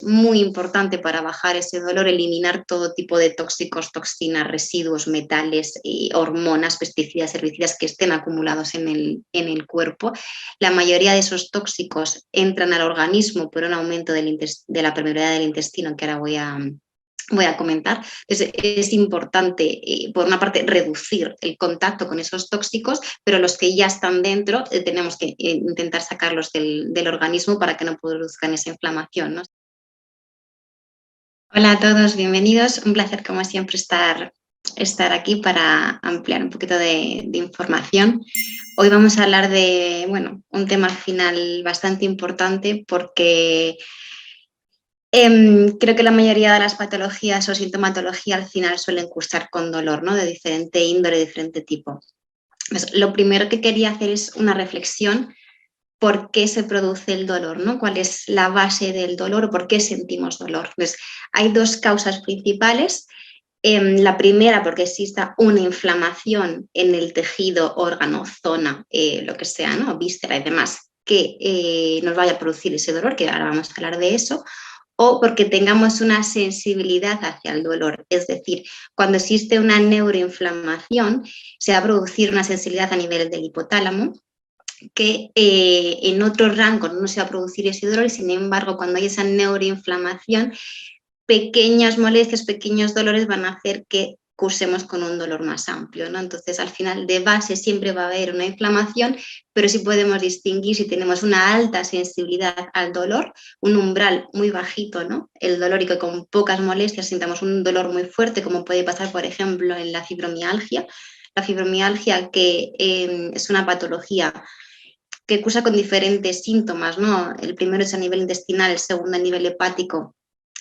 muy importante para bajar ese dolor, eliminar todo tipo de tóxicos, toxinas, residuos, metales, hormonas, pesticidas, herbicidas que estén acumulados en el cuerpo. La mayoría de esos tóxicos entran al organismo por un aumento de la permeabilidad del intestino, que ahora voy a comentar. Entonces, es importante, por una parte, reducir el contacto con esos tóxicos, pero los que ya están dentro tenemos que intentar sacarlos del organismo para que no produzcan esa inflamación, ¿no? Hola a todos, bienvenidos. Un placer, como siempre, estar aquí para ampliar un poquito de información. Hoy vamos a hablar de, bueno, un tema al final bastante importante porque creo que la mayoría de las patologías o sintomatología al final suelen cursar con dolor, ¿no? De diferente índole, de diferente tipo. Pues lo primero que quería hacer es una reflexión: ¿por qué se produce el dolor, ¿no? ¿Cuál es la base del dolor o por qué sentimos dolor? Pues hay dos causas principales. La primera, porque exista una inflamación en el tejido, órgano, zona, lo que sea, ¿no? Víscera y demás, que nos vaya a producir ese dolor, que ahora vamos a hablar de eso, o porque tengamos una sensibilidad hacia el dolor. Es decir, cuando existe una neuroinflamación, se va a producir una sensibilidad a nivel del hipotálamo, que en otro rango no se va a producir ese dolor, y sin embargo, cuando hay esa neuroinflamación, pequeñas molestias, pequeños dolores van a hacer que cursemos con un dolor más amplio, ¿no? Entonces, al final, de base siempre va a haber una inflamación, pero sí podemos distinguir si tenemos una alta sensibilidad al dolor, un umbral muy bajito, ¿no? El dolor, y que con pocas molestias sintamos un dolor muy fuerte, como puede pasar, por ejemplo, en la fibromialgia. La fibromialgia, que es una patología que cursa con diferentes síntomas, ¿no? El primero es a nivel intestinal, el segundo a nivel hepático,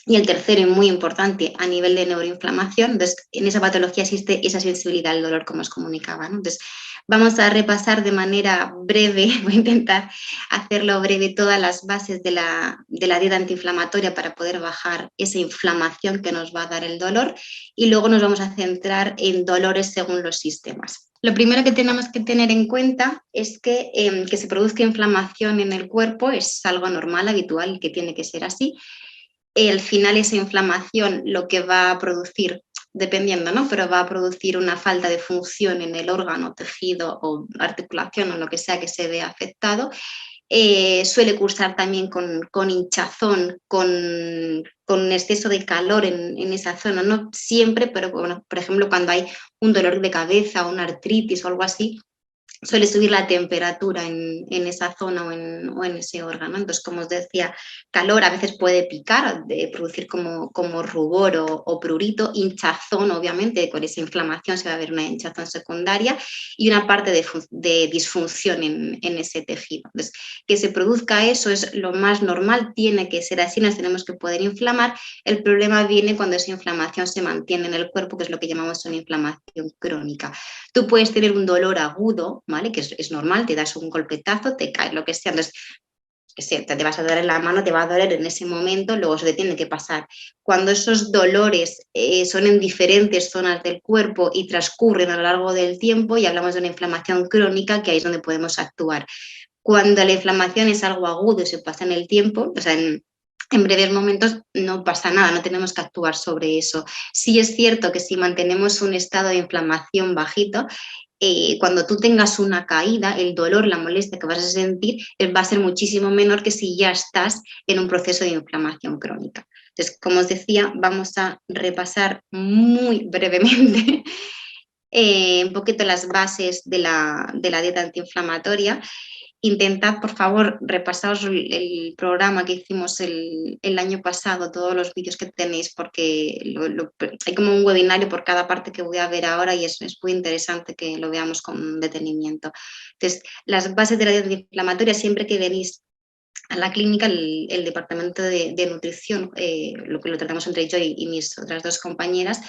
y el tercero, y muy importante, a nivel de neuroinflamación. Entonces, en esa patología existe esa sensibilidad al dolor, como os comunicaba, ¿no? Entonces, vamos a repasar de manera breve, voy a intentar hacerlo breve, todas las bases de la dieta antiinflamatoria para poder bajar esa inflamación que nos va a dar el dolor, y luego nos vamos a centrar en dolores según los sistemas. Lo primero que tenemos que tener en cuenta es que se produzca inflamación en el cuerpo es algo normal, habitual, y que tiene que ser así. Al final, esa inflamación lo que va a producir, dependiendo, ¿no? Pero va a producir una falta de función en el órgano, tejido o articulación o lo que sea que se vea afectado. Suele cursar también con hinchazón, con exceso de calor en esa zona, no siempre, pero bueno, por ejemplo, cuando hay un dolor de cabeza o una artritis o algo así, suele subir la temperatura en esa zona o en ese órgano. Entonces, como os decía, calor a veces puede picar, producir como rubor o prurito, hinchazón, obviamente, con esa inflamación se va a ver una hinchazón secundaria y una parte de disfunción en ese tejido. Entonces, que se produzca eso es lo más normal, tiene que ser así, nos tenemos que poder inflamar. El problema viene cuando esa inflamación se mantiene en el cuerpo, que es lo que llamamos una inflamación crónica. Tú puedes tener un dolor agudo, ¿vale? Que es normal, te das un golpetazo, te caes, lo que sea. Entonces, que sea, te vas a doler la mano, te va a doler en ese momento, luego se te tiene que pasar. Cuando esos dolores son en diferentes zonas del cuerpo y transcurren a lo largo del tiempo, y hablamos de una inflamación crónica, que ahí es donde podemos actuar. Cuando la inflamación es algo agudo y se pasa en el tiempo, o sea, en breves momentos, no pasa nada, no tenemos que actuar sobre eso. Sí es cierto que si mantenemos un estado de inflamación bajito, cuando tú tengas una caída, el dolor, la molestia que vas a sentir va a ser muchísimo menor que si ya estás en un proceso de inflamación crónica. Entonces, como os decía, vamos a repasar muy brevemente un poquito las bases de la dieta antiinflamatoria. Intentad, por favor, repasaos el programa que hicimos el año pasado, todos los vídeos que tenéis, porque hay como un webinario por cada parte que voy a ver ahora, y es muy interesante que lo veamos con detenimiento. Entonces, las bases de la dieta antiinflamatoria, siempre que venís a la clínica, el departamento de nutrición, lo que lo tratamos entre yo y mis otras dos compañeras,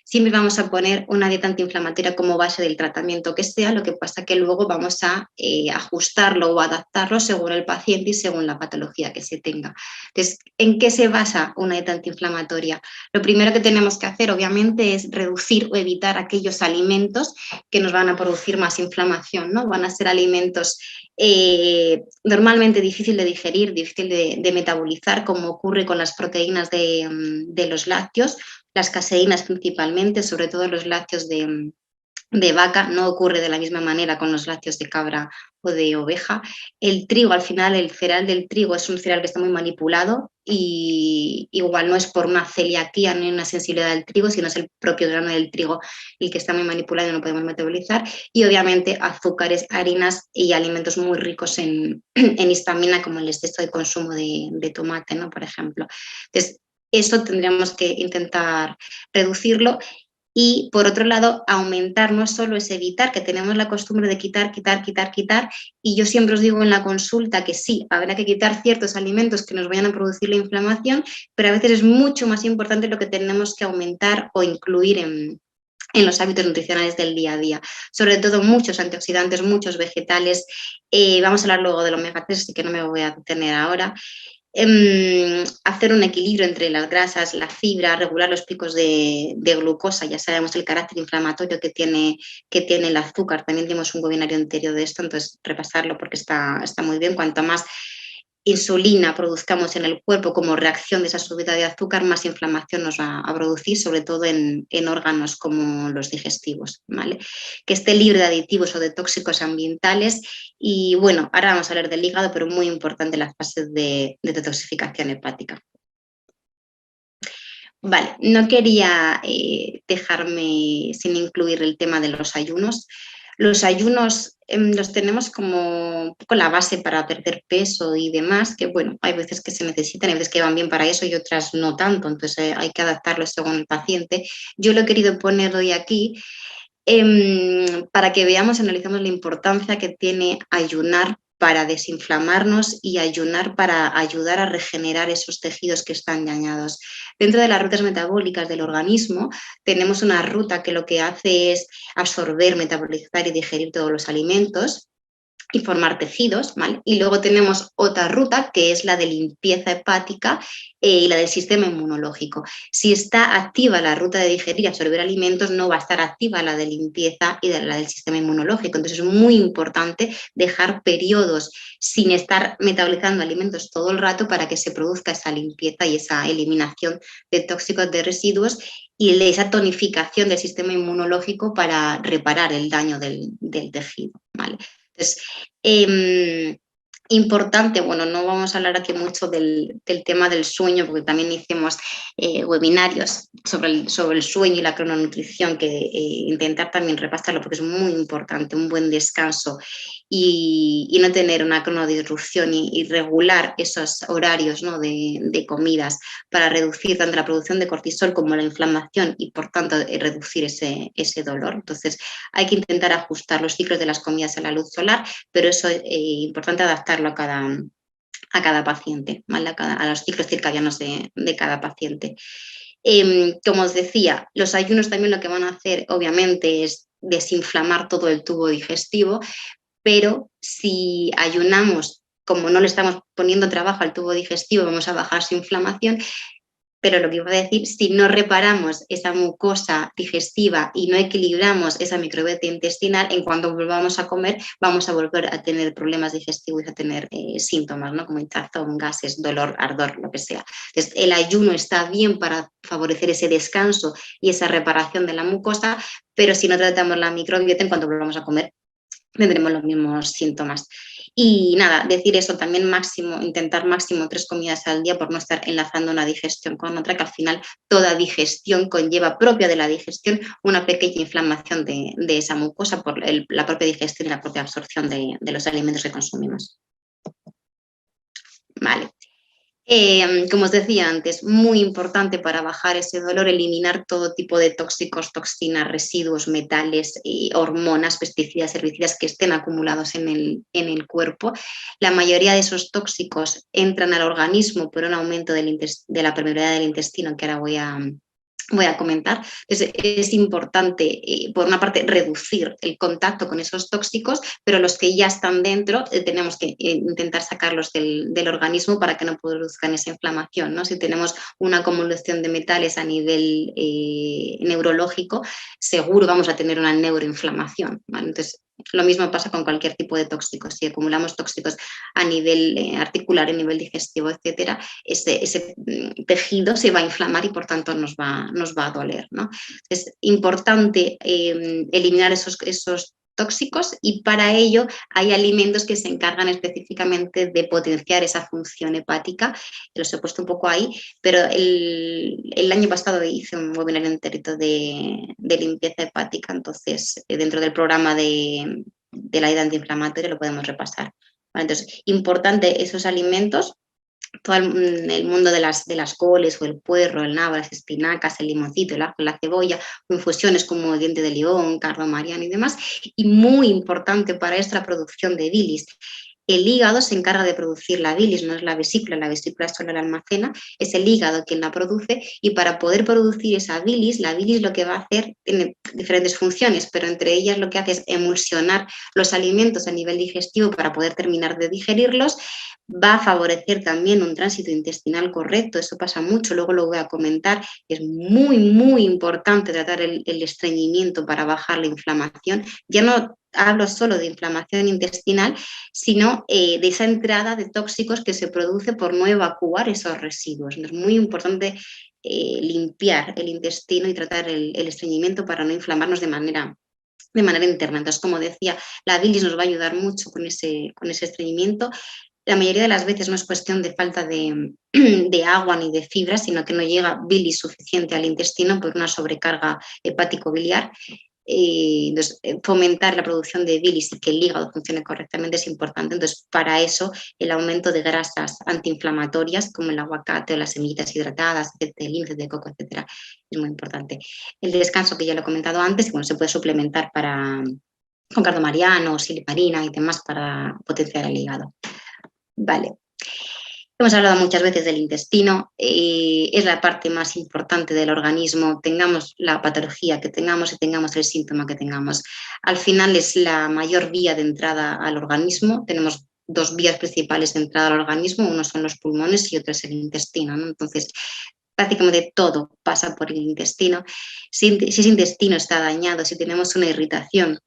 siempre vamos a poner una dieta antiinflamatoria como base del tratamiento que sea, lo que pasa que luego vamos a ajustarlo o adaptarlo según el paciente y según la patología que se tenga. Entonces, ¿en qué se basa una dieta antiinflamatoria? Lo primero que tenemos que hacer, obviamente, es reducir o evitar aquellos alimentos que nos van a producir más inflamación, ¿no? Van a ser alimentos normalmente difícil de digerir, digerir, difícil de metabolizar, como ocurre con las proteínas de los lácteos, las caseínas principalmente, sobre todo los lácteos de vaca. No ocurre de la misma manera con los lácteos de cabra o de oveja. El trigo, al final, el cereal del trigo es un cereal que está muy manipulado y igual no es por una celiaquía ni una sensibilidad del trigo, sino es el propio grano del trigo el que está muy manipulado y no podemos metabolizar. Y obviamente azúcares, harinas y alimentos muy ricos en histamina, como el exceso de consumo de tomate, ¿no? Por ejemplo. Entonces, eso tendríamos que intentar reducirlo. Y por otro lado, aumentar no solo es evitar, que tenemos la costumbre de quitar, y yo siempre os digo en la consulta que sí, habrá que quitar ciertos alimentos que nos vayan a producir la inflamación, pero a veces es mucho más importante lo que tenemos que aumentar o incluir en los hábitos nutricionales del día a día. Sobre todo muchos antioxidantes, muchos vegetales. Vamos a hablar luego del omega 3, así que no me voy a detener ahora. Hacer un equilibrio entre las grasas, la fibra, regular los picos de glucosa. Ya sabemos el carácter inflamatorio que tiene el azúcar. También tenemos un webinario anterior de esto, entonces repasarlo porque está muy bien. Cuanto más insulina produzcamos en el cuerpo como reacción de esa subida de azúcar, más inflamación nos va a producir, sobre todo en órganos como los digestivos, ¿vale? Que esté libre de aditivos o de tóxicos ambientales. Y bueno, ahora vamos a hablar del hígado, pero muy importante las fases de detoxificación hepática. Vale, no quería dejarme sin incluir el tema de los ayunos. Los ayunos los tenemos como un poco la base para perder peso y demás, que bueno, hay veces que se necesitan, hay veces que van bien para eso y otras no tanto, entonces hay que adaptarlo según el paciente. Yo lo he querido poner hoy aquí para que veamos, analicemos la importancia que tiene ayunar para desinflamarnos y ayunar para ayudar a regenerar esos tejidos que están dañados. Dentro de las rutas metabólicas del organismo tenemos una ruta que lo que hace es absorber, metabolizar y digerir todos los alimentos y formar tejidos, ¿vale? Y luego tenemos otra ruta que es la de limpieza hepática y la del sistema inmunológico. Si está activa la ruta de digerir y absorber alimentos, no va a estar activa la de limpieza y la del sistema inmunológico. Entonces es muy importante dejar periodos sin estar metabolizando alimentos todo el rato para que se produzca esa limpieza y esa eliminación de tóxicos, de residuos y de esa tonificación del sistema inmunológico para reparar el daño del tejido, ¿vale? Entonces, importante, bueno, no vamos a hablar aquí mucho del tema del sueño, porque también hicimos webinarios sobre el sueño y la crononutrición, que intentar también repasarlo porque es muy importante, un buen descanso y no tener una cronodisrupción y regular esos horarios, ¿no? de comidas para reducir tanto la producción de cortisol como la inflamación y por tanto reducir ese dolor. Entonces hay que intentar ajustar los ciclos de las comidas a la luz solar, pero eso es importante adaptarlo a cada paciente, ¿vale? A los ciclos circadianos de cada paciente. Como os decía, los ayunos también lo que van a hacer obviamente es desinflamar todo el tubo digestivo, pero si ayunamos, como no le estamos poniendo trabajo al tubo digestivo, vamos a bajar su inflamación. Pero lo que iba a decir, si no reparamos esa mucosa digestiva y no equilibramos esa microbiota intestinal, en cuanto volvamos a comer, vamos a volver a tener problemas digestivos y a tener síntomas, ¿no? Como hinchazón, gases, dolor, ardor, lo que sea. Entonces, el ayuno está bien para favorecer ese descanso y esa reparación de la mucosa, pero si no tratamos la microbiota, en cuanto volvamos a comer, tendremos los mismos síntomas. Y nada, decir eso también intentar máximo 3 comidas al día por no estar enlazando una digestión con otra, que al final toda digestión conlleva propia de la digestión una pequeña inflamación de esa mucosa por la propia digestión y la propia absorción de los alimentos que consumimos. Vale. Como os decía antes, muy importante para bajar ese dolor, eliminar todo tipo de tóxicos, toxinas, residuos, metales, hormonas, pesticidas, herbicidas que estén acumulados en el cuerpo. La mayoría de esos tóxicos entran al organismo por un aumento de la permeabilidad del intestino, que ahora voy a comentar. Entonces, es importante, por una parte, reducir el contacto con esos tóxicos, pero los que ya están dentro tenemos que intentar sacarlos del organismo para que no produzcan esa inflamación, ¿no? Si tenemos una acumulación de metales a nivel neurológico, seguro vamos a tener una neuroinflamación, ¿vale? Entonces, Lo mismo pasa con cualquier tipo de tóxicos. Si acumulamos tóxicos a nivel articular, a nivel digestivo, etcétera, ese tejido se va a inflamar y por tanto nos va a doler, ¿no? Es importante eliminar esos tóxicos y para ello hay alimentos que se encargan específicamente de potenciar esa función hepática. Los he puesto un poco ahí, pero el año pasado hice un webinar enterito de limpieza hepática, entonces dentro del programa de la ayuda antiinflamatoria lo podemos repasar. ¿Vale? Entonces, importante esos alimentos, todo el mundo de las coles o el puerro, el nabo, las espinacas, el limoncito, el ajo, la cebolla, o infusiones como diente de león, cardo mariano y demás. Y muy importante para esta producción de bilis. El hígado se encarga de producir la bilis, no es la vesícula solo la almacena, es el hígado quien la produce y para poder producir esa bilis, la bilis lo que va a hacer tiene diferentes funciones, pero entre ellas lo que hace es emulsionar los alimentos a nivel digestivo para poder terminar de digerirlos, va a favorecer también un tránsito intestinal correcto, eso pasa mucho, luego lo voy a comentar, es muy, muy importante tratar el estreñimiento para bajar la inflamación, ya no hablo solo de inflamación intestinal, sino de esa entrada de tóxicos que se produce por no evacuar esos residuos. Es muy importante limpiar el intestino y tratar el estreñimiento para no inflamarnos de manera interna. Entonces, como decía, la bilis nos va a ayudar mucho con ese estreñimiento. La mayoría de las veces no es cuestión de falta de agua ni de fibra, sino que no llega bilis suficiente al intestino por una sobrecarga hepático-biliar. Entonces, fomentar la producción de bilis y que el hígado funcione correctamente es importante. Entonces, para eso, el aumento de grasas antiinflamatorias, como el aguacate o las semillitas hidratadas, aceite de lince, de coco, etcétera, es muy importante. El descanso, que ya lo he comentado antes, bueno, se puede suplementar con cardo mariano, silimarina y demás para potenciar el hígado. Vale. Hemos hablado muchas veces del intestino, es la parte más importante del organismo, tengamos la patología que tengamos y tengamos el síntoma que tengamos. Al final es la mayor vía de entrada al organismo, tenemos dos vías principales de entrada al organismo, uno son los pulmones y otro es el intestino, ¿no? Entonces, prácticamente todo pasa por el intestino. Si ese intestino está dañado, si tenemos una irritación,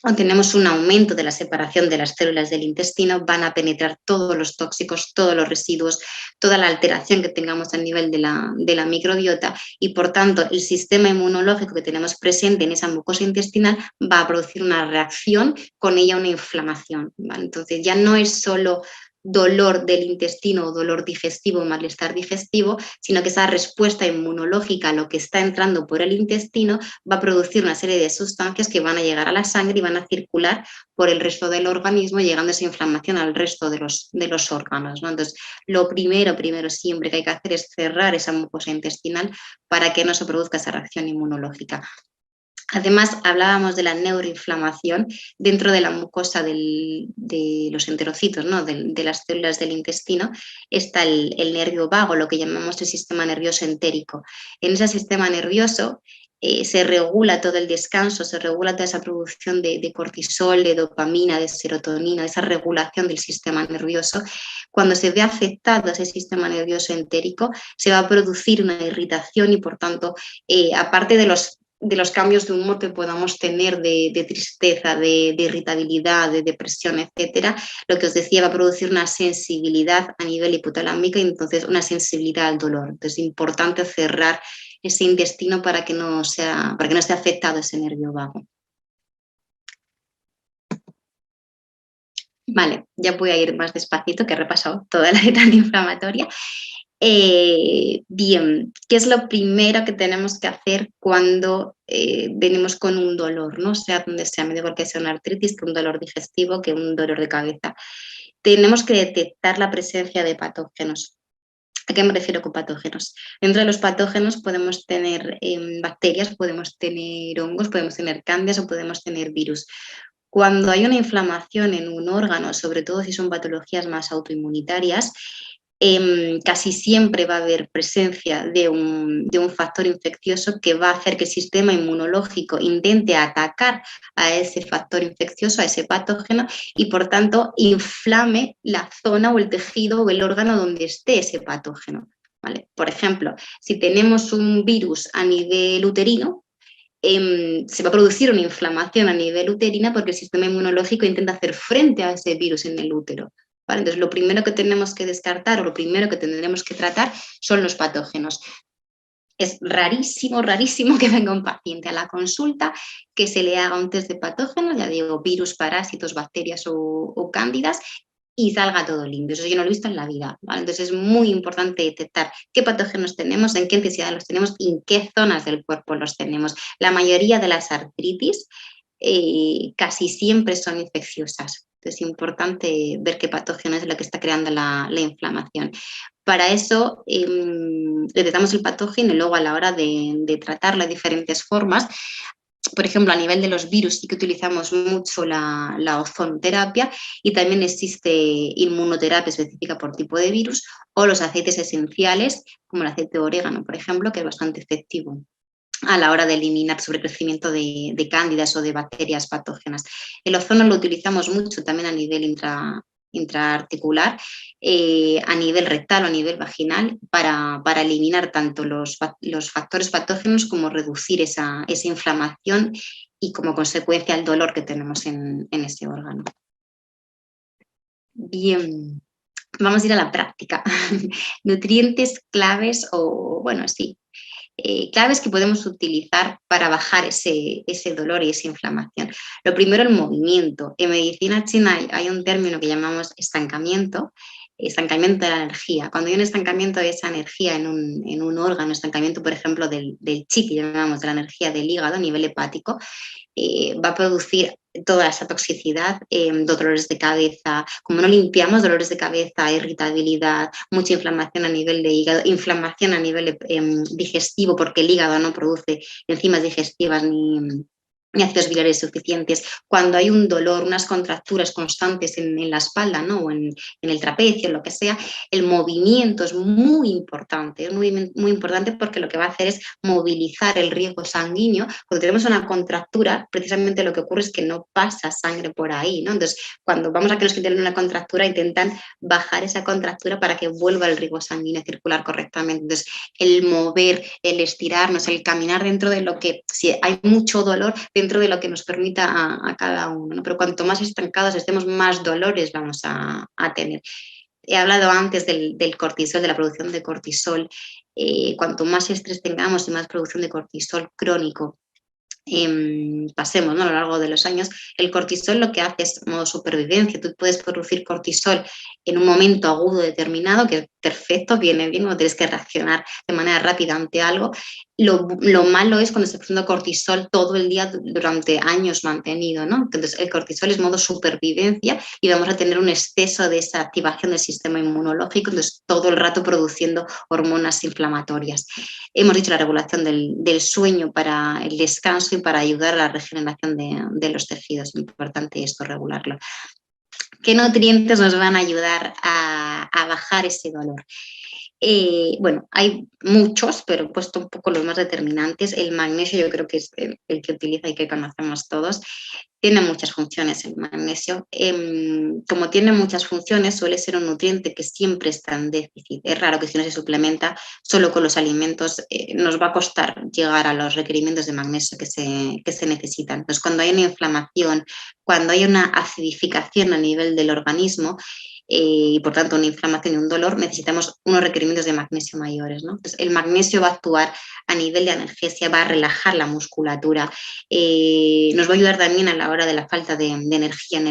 o tenemos un aumento de la separación de las células del intestino, van a penetrar todos los tóxicos, todos los residuos, toda la alteración que tengamos a nivel de la microbiota y, por tanto, el sistema inmunológico que tenemos presente en esa mucosa intestinal va a producir una reacción, con ella una inflamación, ¿vale? Entonces, ya no es solo dolor del intestino o dolor digestivo, malestar digestivo, sino que esa respuesta inmunológica a lo que está entrando por el intestino va a producir una serie de sustancias que van a llegar a la sangre y van a circular por el resto del organismo, llegando esa inflamación al resto de los órganos, ¿no? Entonces, lo primero siempre que hay que hacer es cerrar esa mucosa intestinal para que no se produzca esa reacción inmunológica. Además, hablábamos de la neuroinflamación dentro de la mucosa de los enterocitos, ¿no? de las células del intestino, está el nervio vago, lo que llamamos el sistema nervioso entérico. En ese sistema nervioso se regula todo el descanso, se regula toda esa producción de cortisol, de dopamina, de serotonina, esa regulación del sistema nervioso. Cuando se ve afectado ese sistema nervioso entérico, se va a producir una irritación y, por tanto, aparte de los cambios de humor que podamos tener de tristeza, de irritabilidad, de depresión, etcétera, lo que os decía, va a producir una sensibilidad a nivel hipotalámico y entonces una sensibilidad al dolor. Entonces, es importante cerrar ese intestino para que no esté afectado ese nervio vago. Vale, ya voy a ir más despacito, que he repasado toda la dieta antiinflamatoria. Bien, ¿qué es lo primero que tenemos que hacer cuando venimos con un dolor, ¿no? Sea donde sea, me da igual que sea una artritis, que un dolor digestivo, que un dolor de cabeza. Tenemos que detectar la presencia de patógenos. ¿A qué me refiero con patógenos? Dentro de los patógenos podemos tener bacterias, podemos tener hongos, podemos tener cándidas o podemos tener virus. Cuando hay una inflamación en un órgano, sobre todo si son patologías más autoinmunitarias, casi siempre va a haber presencia de un factor infeccioso que va a hacer que el sistema inmunológico intente atacar a ese factor infeccioso, a ese patógeno, y por tanto inflame la zona o el tejido o el órgano donde esté ese patógeno, ¿vale? Por ejemplo, si tenemos un virus a nivel uterino, se va a producir una inflamación a nivel uterina porque el sistema inmunológico intenta hacer frente a ese virus en el útero. ¿Vale? Entonces, lo primero que tenemos que descartar o lo primero que tendremos que tratar son los patógenos. Es rarísimo, rarísimo que venga un paciente a la consulta que se le haga un test de patógenos, ya digo, virus, parásitos, bacterias o cándidas, y salga todo limpio. Eso yo no lo he visto en la vida, ¿vale? Entonces es muy importante detectar qué patógenos tenemos, en qué intensidad los tenemos y en qué zonas del cuerpo los tenemos. La mayoría de las artritis casi siempre son infecciosas. Entonces es importante ver qué patógeno es lo que está creando la inflamación. Para eso detectamos el patógeno y luego a la hora de tratarlo de diferentes formas. Por ejemplo, a nivel de los virus sí que utilizamos mucho la ozonoterapia y también existe inmunoterapia específica por tipo de virus o los aceites esenciales, como el aceite de orégano, por ejemplo, que es bastante efectivo a la hora de eliminar sobrecrecimiento de cándidas o de bacterias patógenas. El ozono lo utilizamos mucho también a nivel intraarticular, a nivel rectal o a nivel vaginal, para eliminar tanto los factores patógenos como reducir esa inflamación y como consecuencia el dolor que tenemos en ese órgano. Bien, vamos a ir a la práctica. Nutrientes claves o, bueno, sí, claves que podemos utilizar para bajar ese dolor y esa inflamación. Lo primero, el movimiento. En medicina china hay un término que llamamos estancamiento de la energía. Cuando hay un estancamiento de esa energía en un órgano, estancamiento, por ejemplo, del chi, que llamamos de la energía del hígado a nivel hepático, va a producir toda esa toxicidad, dolores de cabeza, como no limpiamos, dolores de cabeza, irritabilidad, mucha inflamación a nivel de hígado, inflamación a nivel digestivo, porque el hígado no produce enzimas digestivas ni ácidos biliares suficientes. Cuando hay un dolor, unas contracturas constantes en la espalda, ¿no? O en el trapecio, lo que sea, el movimiento es muy importante, es muy, muy importante porque lo que va a hacer es movilizar el riego sanguíneo. Cuando tenemos una contractura, precisamente lo que ocurre es que no pasa sangre por ahí, ¿no? Entonces, cuando vamos a que nos quiten una contractura, intentan bajar esa contractura para que vuelva el riego sanguíneo a circular correctamente. Entonces, el mover, el estirarnos, el caminar dentro de lo que, si hay mucho dolor, dentro de lo que nos permita a cada uno, ¿no? Pero cuanto más estancados estemos, más dolores vamos a tener. He hablado antes del cortisol, de la producción de cortisol. Cuanto más estrés tengamos y más producción de cortisol crónico pasemos, ¿no? A lo largo de los años, el cortisol lo que hace es modo supervivencia. Tú puedes producir cortisol en un momento agudo determinado, que es perfecto, viene bien, no tienes que reaccionar de manera rápida ante algo. Lo malo es cuando se está produciendo cortisol todo el día durante años mantenido, ¿no? Entonces, el cortisol es modo supervivencia y vamos a tener un exceso de esa activación del sistema inmunológico, entonces todo el rato produciendo hormonas inflamatorias. Hemos dicho la regulación del sueño para el descanso y para ayudar a la regeneración de los tejidos. Es importante esto, regularlo. ¿Qué nutrientes nos van a ayudar a bajar ese dolor? Bueno, hay muchos, pero he puesto un poco los más determinantes. El magnesio yo creo que es el que utiliza y que conocemos todos. Tiene muchas funciones el magnesio. Como tiene muchas funciones, suele ser un nutriente que siempre está en déficit. Es raro que si no se suplementa solo con los alimentos, nos va a costar llegar a los requerimientos de magnesio que se necesitan. Entonces, cuando hay una inflamación, cuando hay una acidificación a nivel del organismo, y por tanto una inflamación y un dolor, necesitamos unos requerimientos de magnesio mayores, ¿no? Entonces, el magnesio va a actuar a nivel de analgesia, va a relajar la musculatura, nos va a ayudar también a la hora de la falta de energía en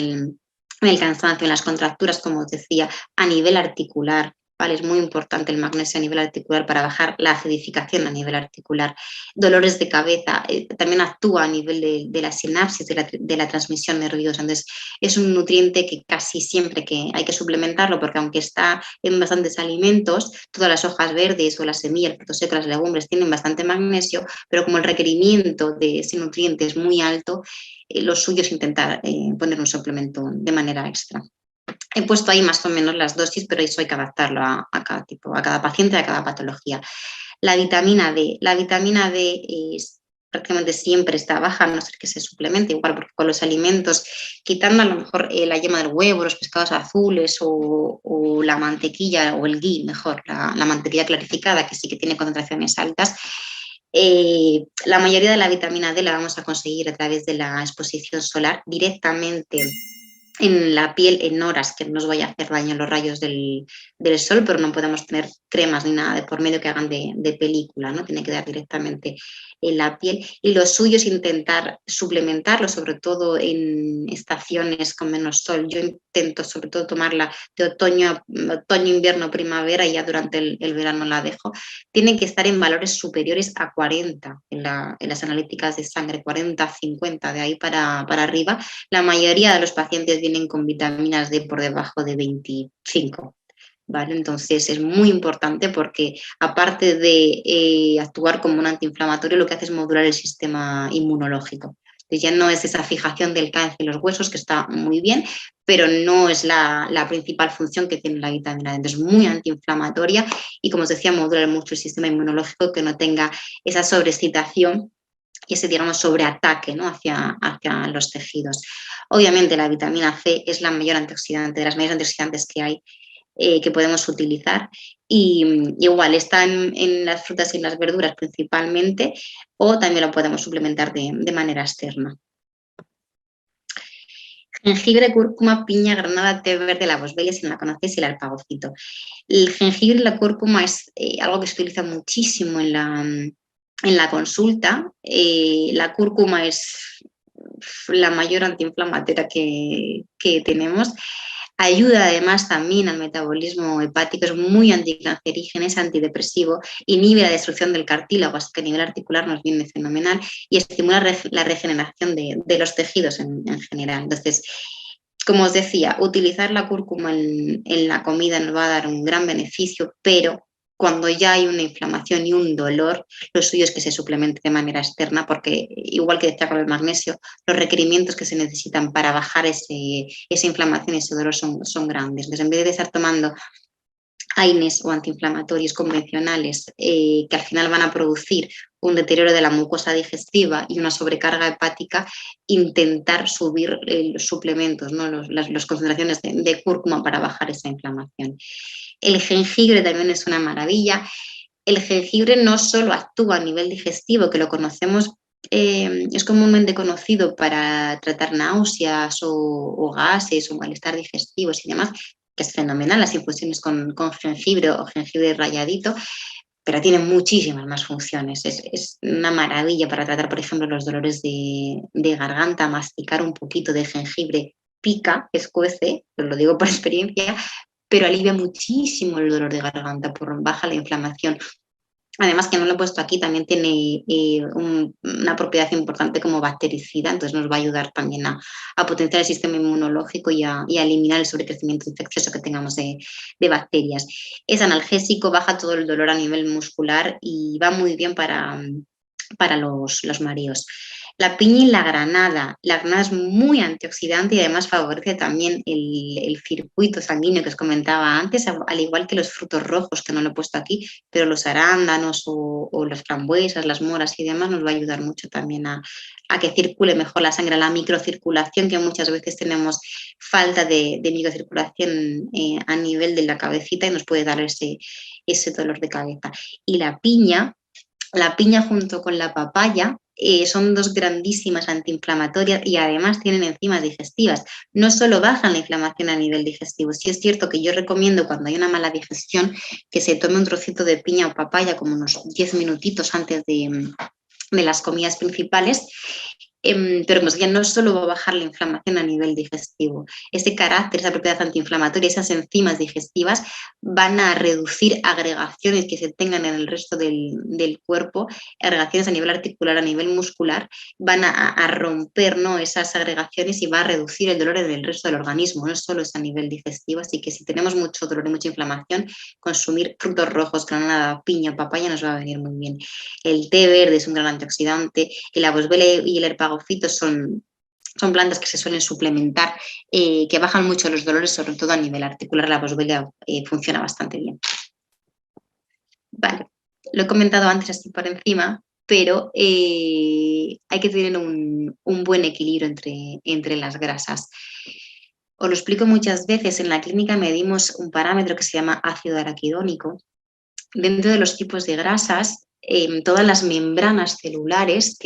el cansancio, en las contracturas, como os decía, a nivel articular. ¿Vale? Es muy importante el magnesio a nivel articular para bajar la acidificación a nivel articular. Dolores de cabeza, también actúa a nivel de la sinapsis, de la transmisión nerviosa. Entonces, es un nutriente que casi siempre que hay que suplementarlo, porque aunque está en bastantes alimentos, todas las hojas verdes o las semillas, frutos secos, las legumbres tienen bastante magnesio, pero como el requerimiento de ese nutriente es muy alto, lo suyo es intentar poner un suplemento de manera extra. He puesto ahí más o menos las dosis, pero eso hay que adaptarlo a cada tipo, a cada paciente, a cada patología. La vitamina D. La vitamina D prácticamente siempre está baja, a no ser que se suplemente, igual porque con los alimentos, quitando a lo mejor la yema del huevo, los pescados azules o la mantequilla o el ghee, mejor, la mantequilla clarificada, que sí que tiene concentraciones altas, La mayoría de la vitamina D la vamos a conseguir a través de la exposición solar directamente en la piel en horas que no nos vaya a hacer daño los rayos del sol, pero no podemos tener cremas ni nada de por medio que hagan de película, ¿no? Tiene que dar directamente en la piel. Y lo suyo es intentar suplementarlo, sobre todo en estaciones con menos sol. Yo intento sobre todo tomarla de otoño, invierno, primavera, y ya durante el verano la dejo. Tienen que estar en valores superiores a 40 en las analíticas de sangre, 40, 50, de ahí para arriba. La mayoría de los pacientes vienen con vitaminas D por debajo de 25. ¿Vale? Entonces es muy importante porque aparte de actuar como un antiinflamatorio, lo que hace es modular el sistema inmunológico. Entonces ya no es esa fijación del cáncer en los huesos, que está muy bien, pero no es la principal función que tiene la vitamina D. Entonces es muy antiinflamatoria y, como os decía, modular mucho el sistema inmunológico, que no tenga esa sobreexcitación y ese, digamos, sobreataque, ¿no? hacia los tejidos. Obviamente la vitamina C es la mayor antioxidante, de las mayores antioxidantes que hay, que podemos utilizar, y igual está en las frutas y en las verduras principalmente, o también lo podemos suplementar de manera externa. Jengibre, cúrcuma, piña, granada, té verde, la boswellia, si no la conocéis, y el alpagocito. El jengibre y la cúrcuma es algo que se utiliza muchísimo en la consulta. La cúrcuma es la mayor antiinflamatoria que tenemos. Ayuda además también al metabolismo hepático, es muy anticancerígeno, es antidepresivo, inhibe la destrucción del cartílago, así que a nivel articular nos viene fenomenal, y estimula la regeneración de los tejidos en general. Entonces, como os decía, utilizar la cúrcuma en la comida nos va a dar un gran beneficio, pero cuando ya hay una inflamación y un dolor, lo suyo es que se suplemente de manera externa, porque, igual que decía con el magnesio, los requerimientos que se necesitan para bajar esa inflamación y ese dolor son grandes. Entonces, en vez de estar tomando AINES o antiinflamatorios convencionales, que al final van a producir un deterioro de la mucosa digestiva y una sobrecarga hepática, intentar subir los suplementos, ¿no? Las concentraciones de cúrcuma para bajar esa inflamación. El jengibre también es una maravilla. El jengibre no solo actúa a nivel digestivo, que lo conocemos, es comúnmente conocido para tratar náuseas o gases o malestar digestivos y demás, que es fenomenal, las infusiones con jengibre o jengibre ralladito, pero tiene muchísimas más funciones. Es una maravilla para tratar, por ejemplo, los dolores de garganta. Masticar un poquito de jengibre pica, escuece, os lo digo por experiencia, pero alivia muchísimo el dolor de garganta, baja la inflamación. Además, que no lo he puesto aquí, también tiene una propiedad importante como bactericida, entonces nos va a ayudar también a potenciar el sistema inmunológico y a eliminar el sobrecrecimiento infeccioso que tengamos de bacterias. Es analgésico, baja todo el dolor a nivel muscular y va muy bien para los mareos. La piña y la granada. La granada es muy antioxidante y además favorece también el circuito sanguíneo que os comentaba antes, al igual que los frutos rojos, que no lo he puesto aquí, pero los arándanos o las frambuesas, las moras y demás nos va a ayudar mucho también a que circule mejor la sangre, la microcirculación, que muchas veces tenemos falta de microcirculación a nivel de la cabecita, y nos puede dar ese dolor de cabeza. Y la piña junto con la papaya son dos grandísimas antiinflamatorias y además tienen enzimas digestivas. No solo bajan la inflamación a nivel digestivo, sí es cierto que yo recomiendo, cuando hay una mala digestión, que se tome un trocito de piña o papaya como unos 10 minutitos antes de las comidas principales. Pero como decía, no solo va a bajar la inflamación a nivel digestivo, ese carácter, esa propiedad antiinflamatoria, esas enzimas digestivas van a reducir agregaciones que se tengan en el resto del cuerpo, agregaciones a nivel articular, a nivel muscular, van a romper, ¿no?, esas agregaciones, y va a reducir el dolor en el resto del organismo, no solo es a nivel digestivo. Así que si tenemos mucho dolor y mucha inflamación, consumir frutos rojos, granada, piña, papaya nos va a venir muy bien. El té verde es un gran antioxidante, y la boswellia y el alpagocito son plantas que se suelen suplementar, que bajan mucho los dolores, sobre todo a nivel articular. La boswellia funciona bastante bien. Vale, lo he comentado antes así por encima, pero hay que tener un buen equilibrio entre las grasas. Os lo explico muchas veces. En la clínica medimos un parámetro que se llama ácido araquidónico. Dentro de los tipos de grasas, todas las membranas celulares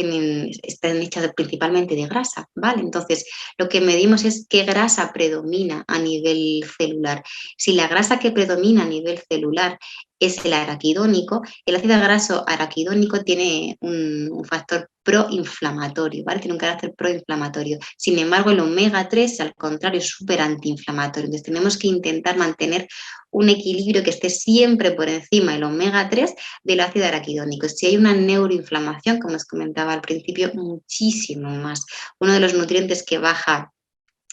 están hechas principalmente de grasa, ¿vale? Entonces, lo que medimos es qué grasa predomina a nivel celular. Si la grasa que predomina a nivel celular es el araquidónico, el ácido graso araquidónico tiene un factor proinflamatorio, ¿vale? Tiene un carácter proinflamatorio. Sin embargo, el omega 3, al contrario, es súper antiinflamatorio. Entonces, tenemos que intentar mantener un equilibrio que esté siempre por encima del omega 3 del ácido araquidónico. Si hay una neuroinflamación, como os comentaba al principio, muchísimo más. Uno de los nutrientes que baja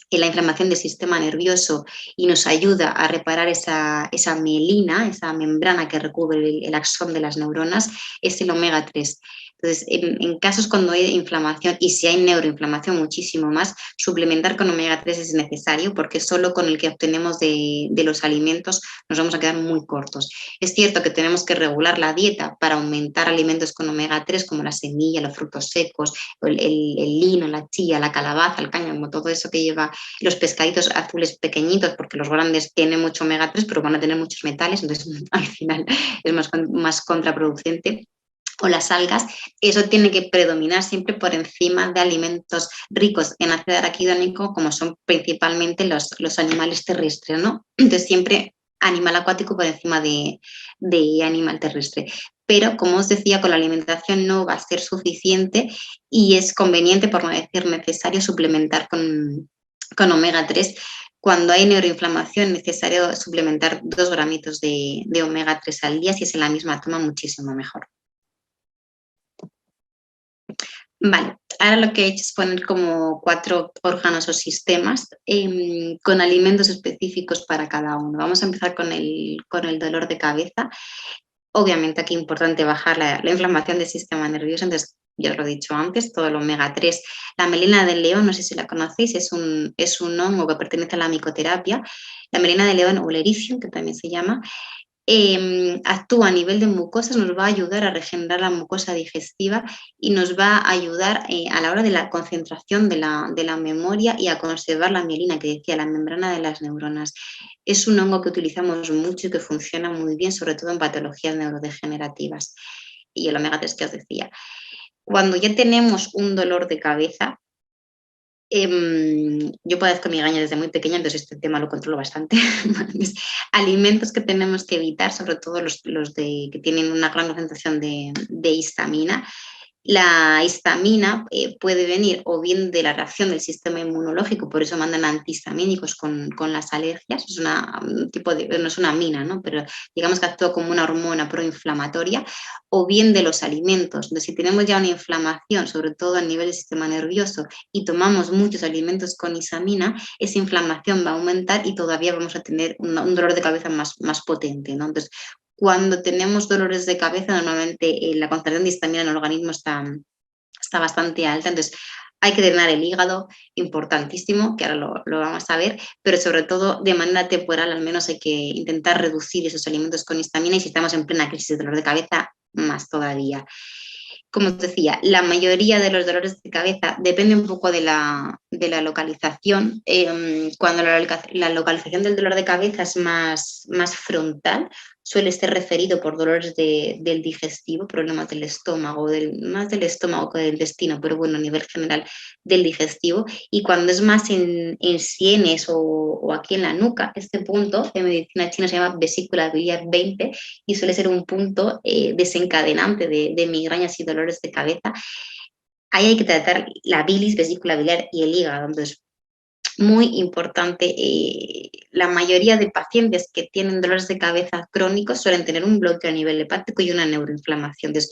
en la inflamación del sistema nervioso y nos ayuda a reparar esa mielina, esa membrana que recubre el axón de las neuronas, es el omega 3. Entonces, en casos cuando hay inflamación y si hay neuroinflamación muchísimo más, suplementar con omega 3 es necesario porque solo con el que obtenemos de los alimentos nos vamos a quedar muy cortos. Es cierto que tenemos que regular la dieta para aumentar alimentos con omega 3 como la semilla, los frutos secos, el lino, la chía, la calabaza, el cáñamo, todo eso que lleva los pescaditos azules pequeñitos, porque los grandes tienen mucho omega 3, pero van a tener muchos metales, entonces al final es más contraproducente. O las algas, eso tiene que predominar siempre por encima de alimentos ricos en ácido araquidónico, como son principalmente los animales terrestres, ¿no? Entonces siempre animal acuático por encima de animal terrestre. Pero, como os decía, con la alimentación no va a ser suficiente y es conveniente, por no decir necesario, suplementar con omega 3. Cuando hay neuroinflamación es necesario suplementar 2 gramitos de omega 3 al día, si es en la misma toma muchísimo mejor. Vale, ahora lo que he hecho es poner como 4 órganos o sistemas con alimentos específicos para cada uno. Vamos a empezar con el dolor de cabeza. Obviamente aquí es importante bajar la inflamación del sistema nervioso, entonces ya os lo he dicho antes, todo el omega 3. La melena del león, no sé si la conocéis, es un hongo que pertenece a la micoterapia. La melena del león o el ericio, que también se llama, actúa a nivel de mucosas, nos va a ayudar a regenerar la mucosa digestiva y nos va a ayudar a la hora de la concentración de la memoria y a conservar la mielina, que decía, la membrana de las neuronas. Es un hongo que utilizamos mucho y que funciona muy bien, sobre todo en patologías neurodegenerativas. Y el omega 3 que os decía. Cuando ya tenemos un dolor de cabeza, yo padezco migraña desde muy pequeña, entonces este tema lo controlo bastante. Alimentos que tenemos que evitar, sobre todo los que tienen una gran concentración de histamina. La histamina puede venir o bien de la reacción del sistema inmunológico, por eso mandan antihistamínicos con las alergias, es un tipo de, no es una amina, ¿no? Pero digamos que actúa como una hormona proinflamatoria, o bien de los alimentos. Entonces, si tenemos ya una inflamación, sobre todo a nivel del sistema nervioso, y tomamos muchos alimentos con histamina, esa inflamación va a aumentar y todavía vamos a tener un dolor de cabeza más potente, ¿no? Entonces, cuando tenemos dolores de cabeza, normalmente la concentración de histamina en el organismo está bastante alta, entonces hay que drenar el hígado, importantísimo, que ahora lo vamos a ver, pero sobre todo de manera temporal al menos hay que intentar reducir esos alimentos con histamina y si estamos en plena crisis de dolor de cabeza, más todavía. Como os decía, la mayoría de los dolores de cabeza depende un poco de la localización. Cuando la localización del dolor de cabeza es más frontal, suele ser referido por dolores del digestivo, problemas del estómago, más del estómago que del intestino, pero bueno, a nivel general del digestivo. Y cuando es más en sienes o aquí en la nuca, este punto en medicina china se llama vesícula biliar 20 y suele ser un punto desencadenante de migrañas y dolores de cabeza. Ahí hay que tratar la bilis, vesícula biliar y el hígado. Entonces, muy importante, la mayoría de pacientes que tienen dolores de cabeza crónicos suelen tener un bloqueo a nivel hepático y una neuroinflamación. Entonces,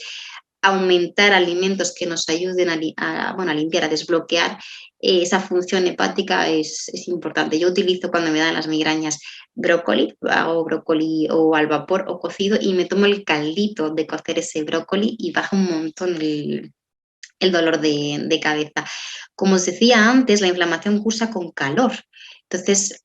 aumentar alimentos que nos ayuden a limpiar, a desbloquear esa función hepática es importante. Yo utilizo cuando me dan las migrañas brócoli, hago brócoli o al vapor o cocido y me tomo el caldito de cocer ese brócoli y baja un montón el dolor de cabeza. Como os decía antes, la inflamación cursa con calor. Entonces,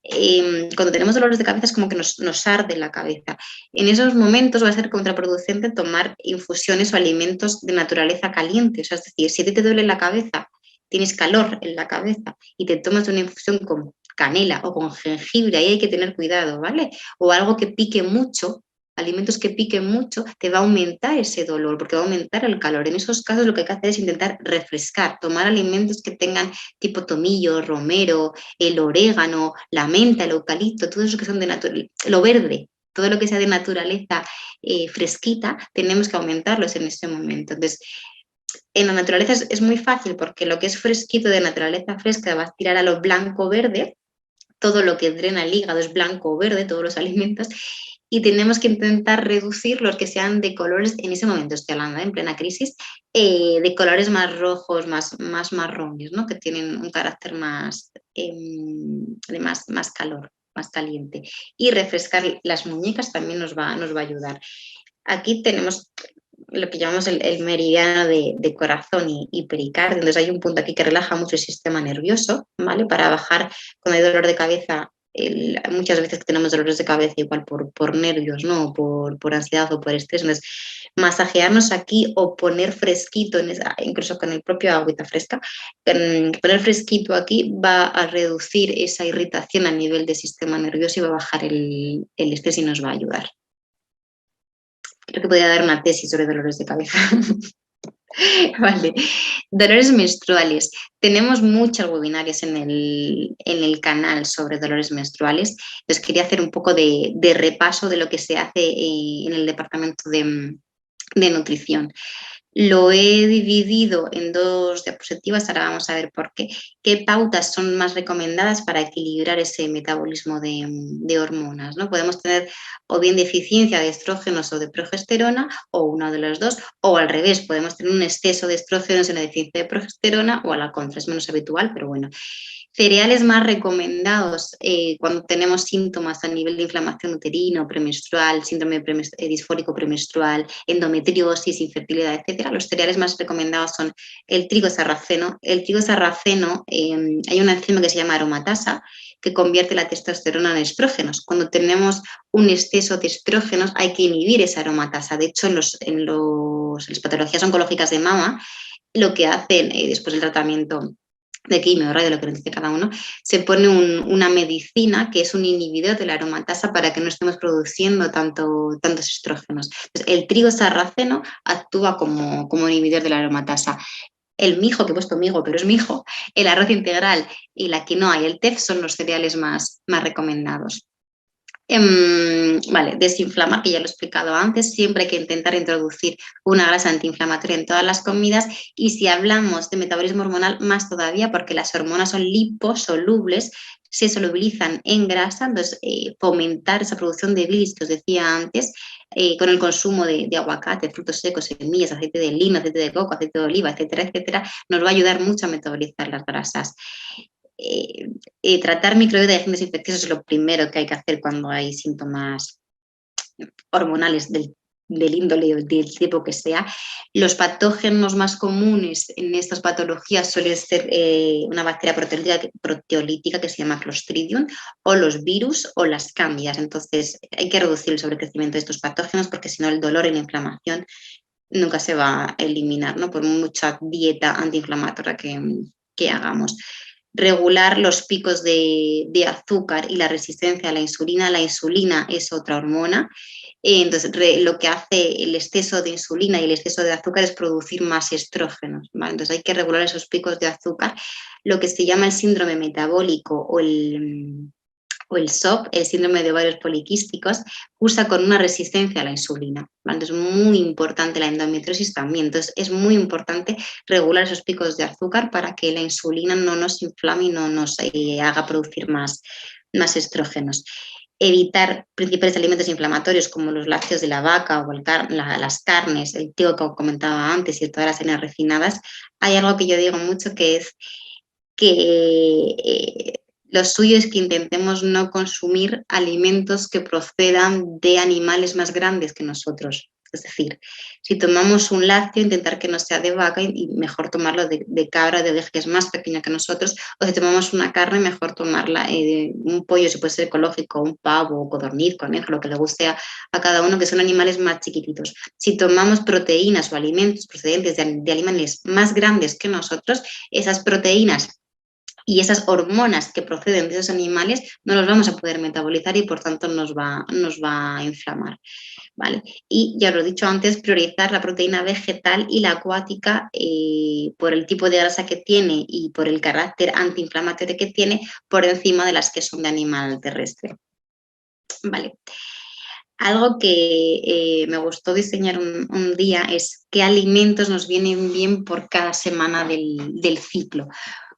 cuando tenemos dolores de cabeza es como que nos arde la cabeza. En esos momentos va a ser contraproducente tomar infusiones o alimentos de naturaleza caliente. O sea, es decir, si a ti te duele la cabeza, tienes calor en la cabeza y te tomas una infusión con canela o con jengibre, ahí hay que tener cuidado, ¿vale? O algo que pique mucho, alimentos que piquen mucho, te va a aumentar ese dolor porque va a aumentar el calor. En esos casos lo que hay que hacer es intentar refrescar, tomar alimentos que tengan tipo tomillo, romero, el orégano, la menta, el eucalipto, todo eso que son de lo verde, todo lo que sea de naturaleza fresquita, tenemos que aumentarlos en ese momento. Entonces, en la naturaleza es muy fácil porque lo que es fresquito de naturaleza fresca va a tirar a lo blanco-verde, todo lo que drena el hígado es blanco o verde, todos los alimentos, y tenemos que intentar reducir los que sean de colores, en ese momento estoy hablando, en plena crisis, de colores más rojos, más marrones, ¿no? Que tienen un carácter más, de más calor, más caliente. Y refrescar las muñecas también nos va a ayudar. Aquí tenemos lo que llamamos el meridiano de corazón y pericardio. Entonces hay un punto aquí que relaja mucho el sistema nervioso, ¿vale? Para bajar cuando hay dolor de cabeza. Muchas veces que tenemos dolores de cabeza igual por nervios, ¿no? Por ansiedad o por estrés. Entonces, masajearnos aquí o poner fresquito, incluso con el propio agüita fresca, poner fresquito aquí va a reducir esa irritación a nivel del sistema nervioso y va a bajar el estrés y nos va a ayudar. Creo que podría dar una tesis sobre dolores de cabeza. Vale. Dolores menstruales. Tenemos muchos webinarios en el canal sobre dolores menstruales. Les quería hacer un poco de repaso de lo que se hace en el departamento de nutrición. Lo he dividido en 2 diapositivas, ahora vamos a ver por qué. ¿Qué pautas son más recomendadas para equilibrar ese metabolismo de hormonas, ¿no? Podemos tener o bien deficiencia de estrógenos o de progesterona, o una de las dos, o al revés, podemos tener un exceso de estrógenos y una deficiencia de progesterona, o a la contra, es menos habitual, pero bueno. Cereales más recomendados cuando tenemos síntomas a nivel de inflamación uterino, premenstrual, síndrome disfórico premenstrual, endometriosis, infertilidad, etcétera. Los cereales más recomendados son el trigo sarraceno. El trigo sarraceno, hay una enzima que se llama aromatasa que convierte la testosterona en estrógenos. Cuando tenemos un exceso de estrógenos hay que inhibir esa aromatasa. De hecho, en las patologías oncológicas de mama, lo que hacen después del tratamiento de quimio, radio, lo que nos dice cada uno, se pone una medicina que es un inhibidor de la aromatasa para que no estemos produciendo tantos estrógenos. Entonces, el trigo sarraceno actúa como inhibidor de la aromatasa. El mijo, que he puesto migo, pero es mijo, el arroz integral y la quinoa y el tef son los cereales más recomendados. Vale, desinflamar, que ya lo he explicado antes, siempre hay que intentar introducir una grasa antiinflamatoria en todas las comidas, y si hablamos de metabolismo hormonal, más todavía, porque las hormonas son liposolubles, se solubilizan en grasa, entonces fomentar esa producción de bilis que os decía antes, con el consumo de aguacate, frutos secos, semillas, aceite de lino, aceite de coco, aceite de oliva, etcétera, etcétera, nos va a ayudar mucho a metabolizar las grasas. Tratar microbiota de agentes infecciosos es lo primero que hay que hacer cuando hay síntomas hormonales del índole o del tipo que sea. Los patógenos más comunes en estas patologías suelen ser una bacteria proteolítica que se llama Clostridium, o los virus o las cándidas. Entonces hay que reducir el sobrecrecimiento de estos patógenos porque si no el dolor y la inflamación nunca se va a eliminar, ¿no? Por mucha dieta antiinflamatoria que hagamos. Regular los picos de azúcar y la resistencia a la insulina. La insulina es otra hormona. Entonces, lo que hace el exceso de insulina y el exceso de azúcar es producir más estrógenos, ¿vale? Entonces, hay que regular esos picos de azúcar. Lo que se llama el síndrome metabólico o el SOP, el síndrome de ovarios poliquísticos, cursa con una resistencia a la insulina, ¿vale? Entonces, es muy importante la endometriosis también. Entonces, es muy importante regular esos picos de azúcar para que la insulina no nos inflame y no nos haga producir más estrógenos. Evitar principales alimentos inflamatorios como los lácteos de la vaca o las carnes, el trigo que comentaba antes y todas las harinas refinadas. Hay algo que yo digo mucho que es que lo suyo es que intentemos no consumir alimentos que procedan de animales más grandes que nosotros. Es decir, si tomamos un lácteo, intentar que no sea de vaca y mejor tomarlo de cabra, de oveja, que es más pequeña que nosotros, o si tomamos una carne, mejor tomarla un pollo, si puede ser ecológico, un pavo, codorniz, conejo, lo que le guste a cada uno, que son animales más chiquititos. Si tomamos proteínas o alimentos procedentes de animales más grandes que nosotros, esas proteínas y esas hormonas que proceden de esos animales no los vamos a poder metabolizar y por tanto nos va a inflamar. ¿vale? Y ya os lo he dicho antes, priorizar la proteína vegetal y la acuática por el tipo de grasa que tiene y por el carácter antiinflamatorio que tiene por encima de las que son de animal terrestre. Vale. Algo que me gustó diseñar un día es qué alimentos nos vienen bien por cada semana del ciclo.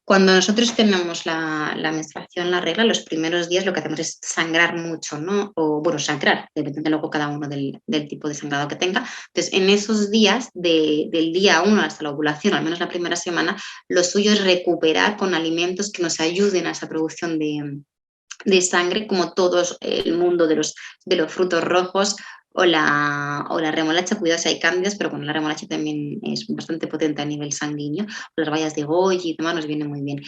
Cuando nosotros tenemos la menstruación, la regla, los primeros días lo que hacemos es sangrar mucho, ¿no? O bueno, sangrar, depende luego cada uno del tipo de sangrado que tenga. Entonces, en esos días, del día 1 hasta la ovulación, al menos la primera semana, lo suyo es recuperar con alimentos que nos ayuden a esa producción de sangre, como todo el mundo de los frutos rojos o la remolacha. Cuidado si hay cándidas, pero bueno, la remolacha también es bastante potente a nivel sanguíneo. Las bayas de goji y demás nos vienen muy bien.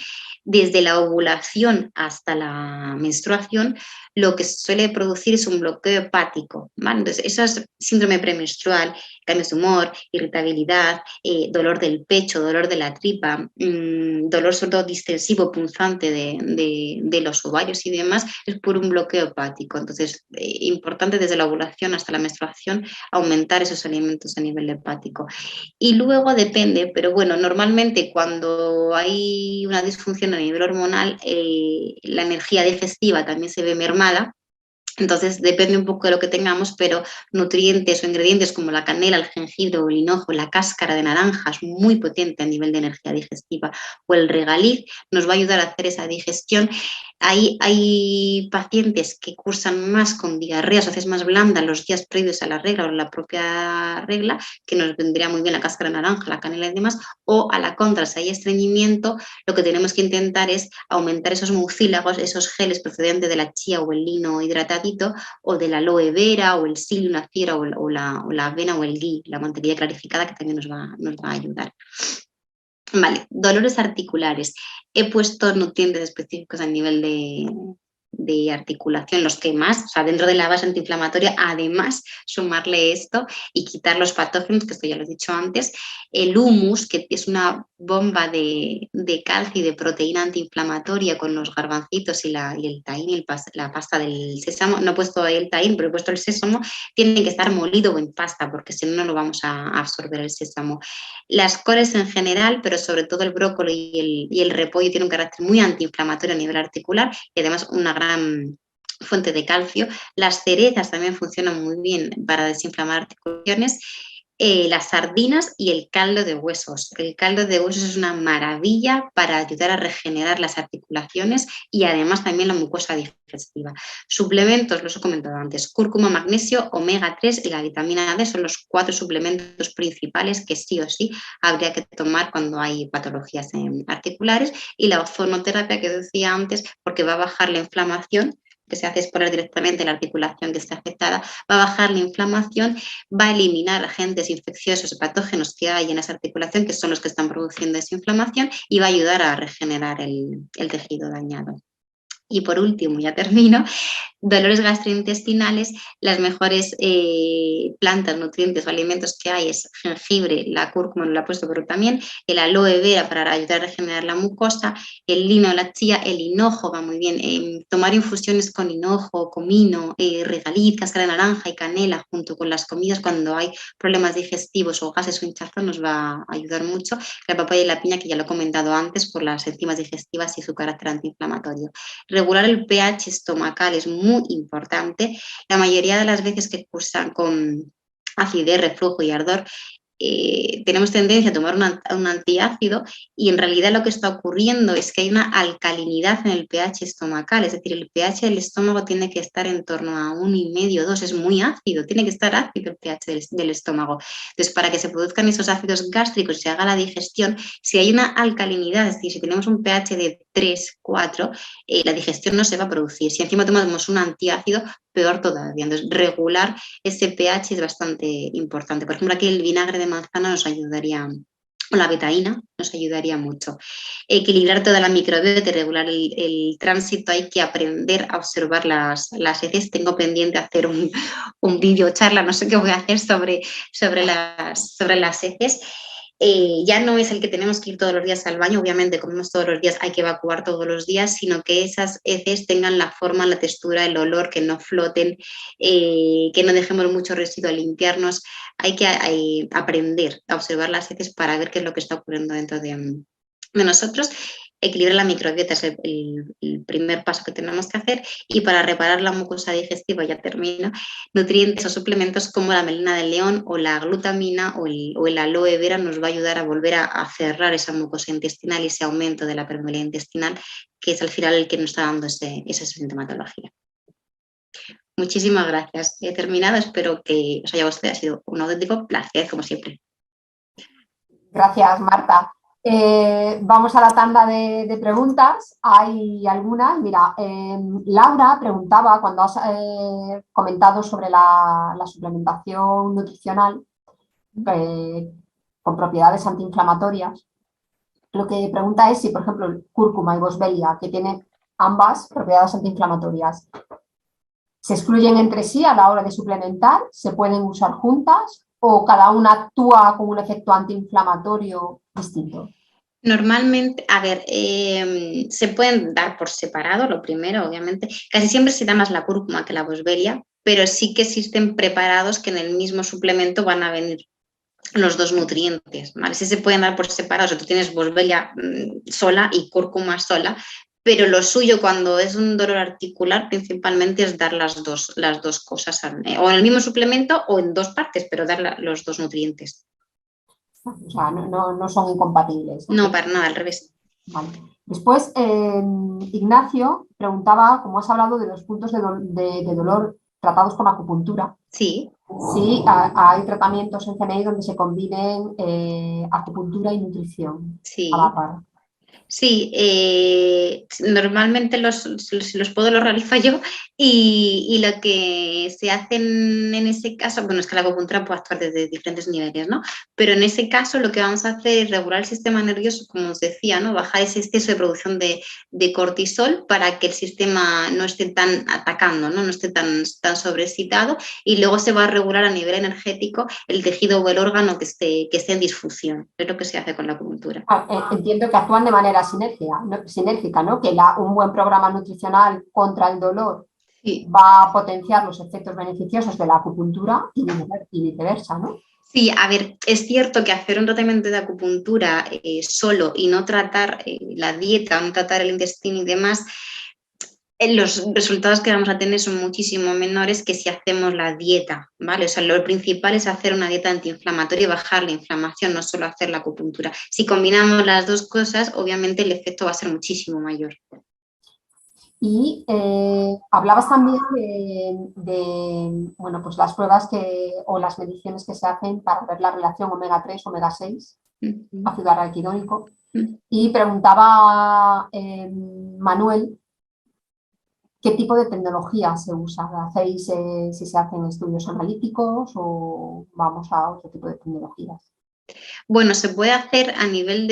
Desde la ovulación hasta la menstruación, lo que se suele producir es un bloqueo hepático, ¿vale? Entonces, eso es síndrome premenstrual, cambios de humor, irritabilidad, dolor del pecho, dolor de la tripa, dolor sobre todo distensivo, punzante de los ovarios y demás, es por un bloqueo hepático. Entonces, importante desde la ovulación hasta la menstruación aumentar esos alimentos a nivel hepático. Y luego depende, pero bueno, normalmente cuando hay una disfunción a nivel hormonal, la energía digestiva también se ve mermada. Entonces depende un poco de lo que tengamos, pero nutrientes o ingredientes como la canela, el jengibre o el hinojo, la cáscara de naranja es muy potente a nivel de energía digestiva, o el regaliz nos va a ayudar a hacer esa digestión. Hay pacientes que cursan más con diarreas o heces más blandas los días previos a la regla o la propia regla, que nos vendría muy bien la cáscara de naranja, la canela y demás, o a la contra, si hay estreñimiento, lo que tenemos que intentar es aumentar esos mucílagos, esos geles procedentes de la chía o el lino hidratadito, o de la aloe vera o el psyllium, una cera o la avena o el ghee, la mantequilla clarificada, que también nos va a ayudar. Vale, dolores articulares. He puesto nutrientes específicos a nivel de articulación, los que más, o sea, dentro de la base antiinflamatoria, además sumarle esto y quitar los patógenos, que esto ya lo he dicho antes, el humus, que es una bomba de calcio y de proteína antiinflamatoria con los garbancitos y el tahín y la pasta del sésamo. No he puesto el tahín, pero he puesto el sésamo. Tiene que estar molido o en pasta, porque si no, no lo vamos a absorber el sésamo. Las coles en general, pero sobre todo el brócoli y el repollo, tienen un carácter muy antiinflamatorio a nivel articular y además una gran fuente de calcio. Las cerezas también funcionan muy bien para desinflamar articulaciones. Las sardinas y el caldo de huesos. El caldo de huesos es una maravilla para ayudar a regenerar las articulaciones y además también la mucosa digestiva. Suplementos, los he comentado antes, cúrcuma, magnesio, omega 3 y la vitamina D son los 4 suplementos principales que sí o sí habría que tomar cuando hay patologías articulares, y la ozonoterapia que decía antes, porque va a bajar la inflamación, que se hace es poner directamente la articulación que está afectada, va a bajar la inflamación, va a eliminar agentes infecciosos y patógenos que hay en esa articulación, que son los que están produciendo esa inflamación, y va a ayudar a regenerar el tejido dañado. Y por último, ya termino, dolores gastrointestinales, las mejores plantas, nutrientes o alimentos que hay es jengibre, la cúrcuma, no la he puesto, pero también el aloe vera para ayudar a regenerar la mucosa, el lino, la chía, el hinojo va muy bien. Tomar infusiones con hinojo, comino, regaliz, cáscara de naranja y canela junto con las comidas cuando hay problemas digestivos o gases o hinchazón nos va a ayudar mucho. La papaya y la piña, que ya lo he comentado antes, por las enzimas digestivas y su carácter antiinflamatorio. Regular el pH estomacal es muy importante. La mayoría de las veces que cursan con acidez, reflujo y ardor, tenemos tendencia a tomar un antiácido, y en realidad lo que está ocurriendo es que hay una alcalinidad en el pH estomacal, es decir, el pH del estómago tiene que estar en torno a 1,5, 2, es muy ácido, tiene que estar ácido el pH del estómago. Entonces, para que se produzcan esos ácidos gástricos y se haga la digestión, si hay una alcalinidad, es decir, si tenemos un pH de 3, 4, la digestión no se va a producir. Si encima tomamos un antiácido, peor todavía. Entonces, regular ese pH es bastante importante. Por ejemplo, aquí el vinagre de manzana nos ayudaría, o la betaína nos ayudaría mucho. Equilibrar toda la microbiota y regular el tránsito. Hay que aprender a observar las heces. Tengo pendiente hacer un vídeo charla, no sé qué voy a hacer sobre las heces. ya no es el que tenemos que ir todos los días al baño, obviamente comemos todos los días, hay que evacuar todos los días, sino que esas heces tengan la forma, la textura, el olor, que no floten, que no dejemos mucho residuo al limpiarnos. Hay que aprender a observar las heces para ver qué es lo que está ocurriendo dentro de nosotros. Equilibrar la microbiota es el primer paso que tenemos que hacer, y para reparar la mucosa digestiva, ya termino, nutrientes o suplementos como la melena de león o la glutamina o el aloe vera nos va a ayudar a volver a cerrar esa mucosa intestinal y ese aumento de la permeabilidad intestinal, que es al final el que nos está dando esa sintomatología. Muchísimas gracias. He terminado, espero que os haya gustado. Ha sido un auténtico placer, como siempre. Gracias, Marta. Vamos a la tanda de preguntas. Hay algunas. Mira, Laura preguntaba, cuando has comentado sobre la suplementación nutricional con propiedades antiinflamatorias, lo que pregunta es si, por ejemplo, el cúrcuma y boswellia, que tienen ambas propiedades antiinflamatorias, ¿se excluyen entre sí a la hora de suplementar? ¿Se pueden usar juntas? ¿O cada una actúa con un efecto antiinflamatorio distinto? Normalmente, a ver, se pueden dar por separado, lo primero, obviamente. Casi siempre se da más la cúrcuma que la boswellia, pero sí que existen preparados que en el mismo suplemento van a venir los dos nutrientes, ¿vale? Sí se pueden dar por separado, o sea, tú tienes boswellia sola y cúrcuma sola, pero lo suyo cuando es un dolor articular principalmente es dar las dos cosas, o en el mismo suplemento o en dos partes, pero dar los dos nutrientes. O sea, no son incompatibles. No, para nada, al revés. Vale. Después, Ignacio preguntaba, como has hablado de los puntos de dolor tratados con acupuntura, sí, hay tratamientos en CNI donde se combinen acupuntura y nutrición sí. a la par. Sí, normalmente los puedo los realizo yo, y lo que se hace en ese caso, bueno, es que la acupuntura puede actuar desde diferentes niveles, ¿no? Pero en ese caso lo que vamos a hacer es regular el sistema nervioso, como os decía, ¿no? Bajar ese exceso de producción de cortisol para que el sistema no esté tan atacando, ¿no? No esté tan sobreexcitado, y luego se va a regular a nivel energético el tejido o el órgano que esté en disfunción. Es lo que se hace con la acupuntura. Entiendo que actúan de manera sinérgica, ¿no? Que un buen programa nutricional contra el dolor va a potenciar los efectos beneficiosos de la acupuntura y viceversa, ¿no? Sí, a ver, es cierto que hacer un tratamiento de acupuntura solo y no tratar la dieta, no tratar el intestino y demás, los resultados que vamos a tener son muchísimo menores que si hacemos la dieta, ¿vale? O sea, lo principal es hacer una dieta antiinflamatoria y bajar la inflamación, no solo hacer la acupuntura. Si combinamos las dos cosas, obviamente el efecto va a ser muchísimo mayor. Y hablabas también bueno, pues las pruebas o las mediciones que se hacen para ver la relación omega-3, omega-6, ácido araquidónico. Y preguntaba Manuel, ¿qué tipo de tecnología se usa? ¿Hacéis si se hacen estudios analíticos o vamos a otro tipo de tecnologías? Bueno, se puede hacer a nivel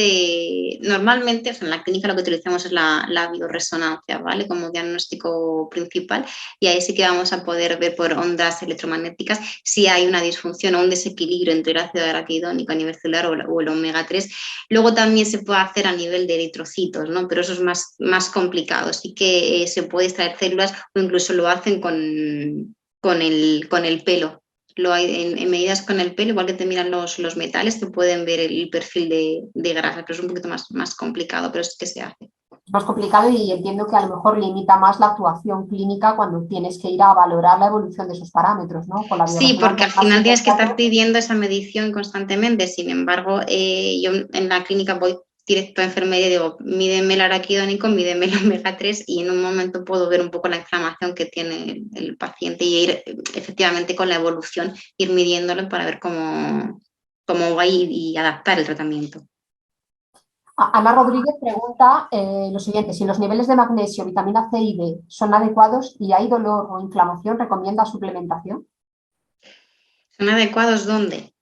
normalmente, o sea, en la clínica lo que utilizamos es la bioresonancia, ¿vale? Como diagnóstico principal, y ahí sí que vamos a poder ver por ondas electromagnéticas si hay una disfunción o un desequilibrio entre el ácido araquidónico a nivel celular o el omega-3. Luego también se puede hacer a nivel de eritrocitos, ¿no? Pero eso es más complicado. Sí que se puede extraer células, o incluso lo hacen con el pelo. Lo hay en medidas con el pelo, igual que te miran los metales, te pueden ver el perfil de grasa, pero es un poquito más complicado, pero es que se hace. Es más complicado y entiendo que a lo mejor limita más la actuación clínica cuando tienes que ir a valorar la evolución de esos parámetros, ¿no? Con la sí, porque al final tienes que estar pidiendo esa medición constantemente. Sin embargo, yo en la clínica voy directo a enfermería y digo, mídeme el araquidónico, mídeme el omega-3, y en un momento puedo ver un poco la inflamación que tiene el paciente y ir efectivamente con la evolución, ir midiéndolo para ver cómo va y adaptar el tratamiento. Ana Rodríguez pregunta lo siguiente: si los niveles de magnesio, vitamina C y D son adecuados y hay dolor o inflamación, ¿recomienda suplementación? ¿Son adecuados dónde?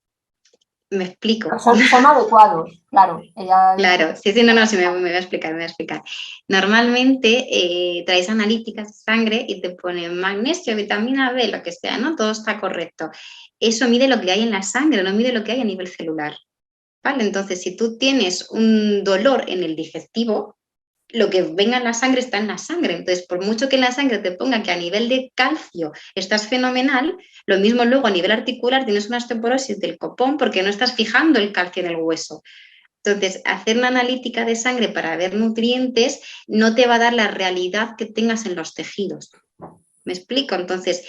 Me explico. Son adecuados, claro. Claro, sí, no, sí, me voy a explicar. Normalmente traes analíticas de sangre y te ponen magnesio, vitamina B, lo que sea, ¿no? Todo está correcto. Eso mide lo que hay en la sangre, no mide lo que hay a nivel celular. ¿vale? Entonces, si tú tienes un dolor en el digestivo, lo que venga en la sangre está en la sangre. Entonces, por mucho que en la sangre te ponga que a nivel de calcio estás fenomenal, lo mismo luego a nivel articular tienes una osteoporosis del copón porque no estás fijando el calcio en el hueso. Entonces, hacer una analítica de sangre para ver nutrientes no te va a dar la realidad que tengas en los tejidos. ¿Me explico? Entonces,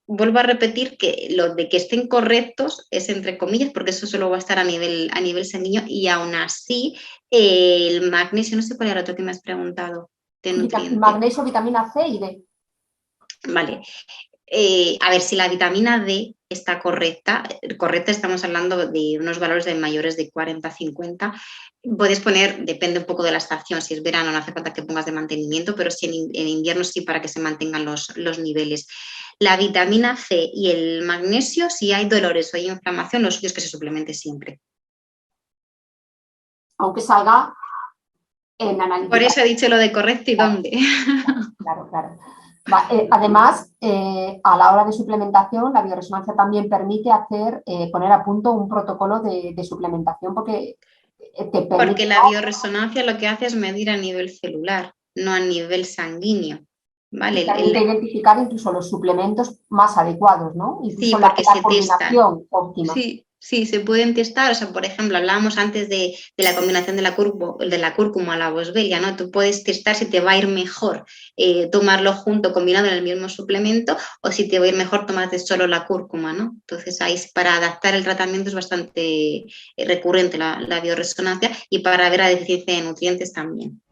vuelvo a repetir que lo de que estén correctos es entre comillas, porque eso solo va a estar a nivel sanguíneo y aún así el magnesio, no sé cuál era el otro que me has preguntado de nutriente. Magnesio, vitamina C y D. Vale. A ver, si la vitamina D está correcta, estamos hablando de unos valores de mayores de 40-50, puedes poner, depende un poco de la estación, si es verano no hace falta que pongas de mantenimiento, pero si en invierno sí para que se mantengan los niveles. La vitamina C y el magnesio, si hay dolores o hay inflamación, lo suyo es que se suplemente siempre. Aunque salga en analítica. Por eso he dicho lo de correcto y dónde. Claro, claro. Además, a la hora de suplementación, la bioresonancia también permite poner a punto un protocolo de suplementación porque te permite... Porque la bioresonancia lo que hace es medir a nivel celular, no a nivel sanguíneo. ¿Vale? Y permite identificar incluso los suplementos más adecuados, ¿no? Incluso sí, porque la combinación óptima. Sí, se pueden testar. O sea, por ejemplo, hablábamos antes de la combinación de la cúrcuma a la boswellia, ¿no? Tú puedes testar si te va a ir mejor tomarlo junto, combinado en el mismo suplemento, o si te va a ir mejor tomarte solo la cúrcuma, ¿no? Entonces, ahí para adaptar el tratamiento es bastante recurrente la bioresonancia y para ver la deficiencia de nutrientes también.